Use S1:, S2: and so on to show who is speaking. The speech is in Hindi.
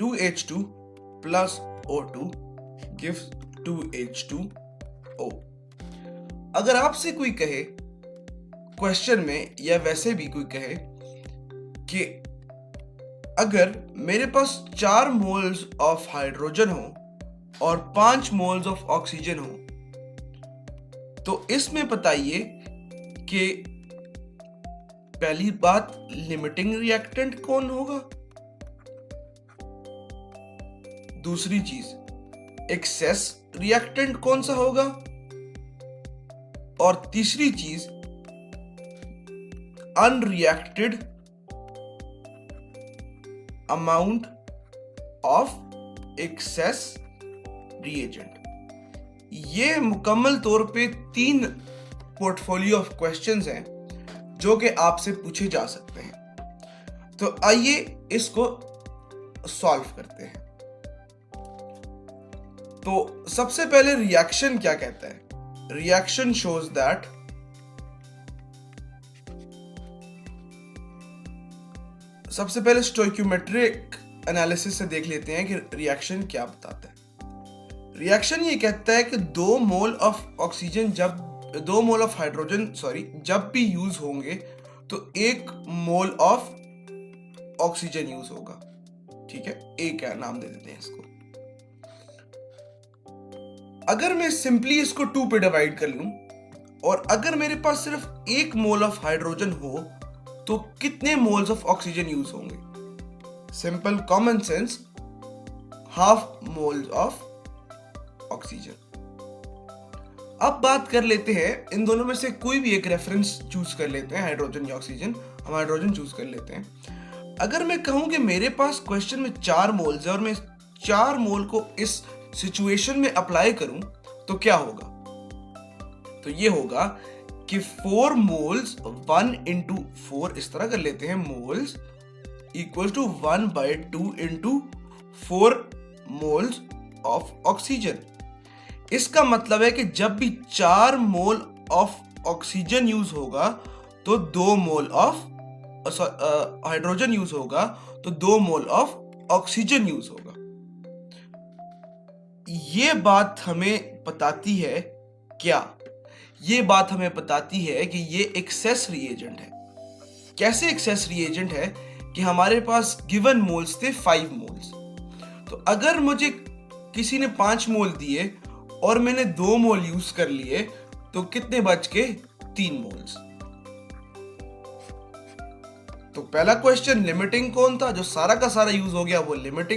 S1: 2H2 plus O2 gives 2H2O। अगर आपसे कोई कहे क्वेश्चन में या वैसे भी कोई कहे कि अगर मेरे पास 4 मोल्स ऑफ हाइड्रोजन हो और 5 मोल्स ऑफ ऑक्सीजन हो, तो इसमें बताइए कि पहली बात लिमिटिंग रिएक्टेंट कौन होगा, दूसरी चीज एक्सेस रिएक्टेंट कौन सा होगा, और तीसरी चीज unreacted amount of access reagent. ये मुकम्मल तौर पे 3 पोर्टफोलियो ऑफ क्वेश्चंस हैं जो कि आपसे पूछे जा सकते हैं। तो आइए इसको सॉल्व करते हैं। तो सबसे पहले रिएक्शन क्या कहता है? रिएक्शन शोज दैट सबसे पहले स्टोइकियोमेट्रिक एनालिसिस से देख लेते हैं कि रिएक्शन क्या बताता है। रिएक्शन ये कहता है कि 2 मोल ऑफ ऑक्सीजन दो मोल ऑफ हाइड्रोजन जब भी यूज होंगे तो 1 मोल ऑफ ऑक्सीजन यूज होगा। ठीक है, एक नाम दे देते हैं इसको। अगर मैं सिंपली इसको 2 पे डिवाइड कर लूं और अगर मेरे पास सिर्फ 1 मोल ऑफ हाइड्रोजन हो तो कितने मोल्स ऑफ ऑक्सीजन यूज होंगे? Simple common sense, half moles of oxygen. अब बात कर लेते हैं, इन दोनों में से कोई भी एक रेफरेंस चूज कर लेते हैं, हाइड्रोजन या ऑक्सीजन। हम हाइड्रोजन चूज कर लेते हैं। अगर मैं कहूं कि मेरे पास क्वेश्चन में 4 मोल्स है और मैं 4 मोल को इस सिचुएशन में अप्लाई करूं तो क्या होगा? तो ये होगा कि 4 मोल्स 1 into 4, इस तरह कर लेते हैं, moles equal to 1/2 into 4 moles of oxygen. इसका मतलब है कि जब भी 4 मोल ऑफ ऑक्सीजन यूज होगा तो 2 मोल ऑफ हाइड्रोजन यूज होगा तो 2 मोल ऑफ ऑक्सीजन यूज होगा। ये बात हमें बताती है क्या? ये बात हमें बताती है कि ये एक्सेस रिएजेंट है। कैसे एक्सेस रिएजेंट है? कि हमारे पास गिवन मोल्स थे 5 मोल्स। तो अगर मुझे किसी ने 5 मोल दिए और मैंने 2 मोल यूज कर लिए तो कितने बच के? 3 मोल्स। तो पहला क्वेश्चन लिमिटिंग कौन था? जो सारा का सारा यूज हो गया वो लिमिटिंग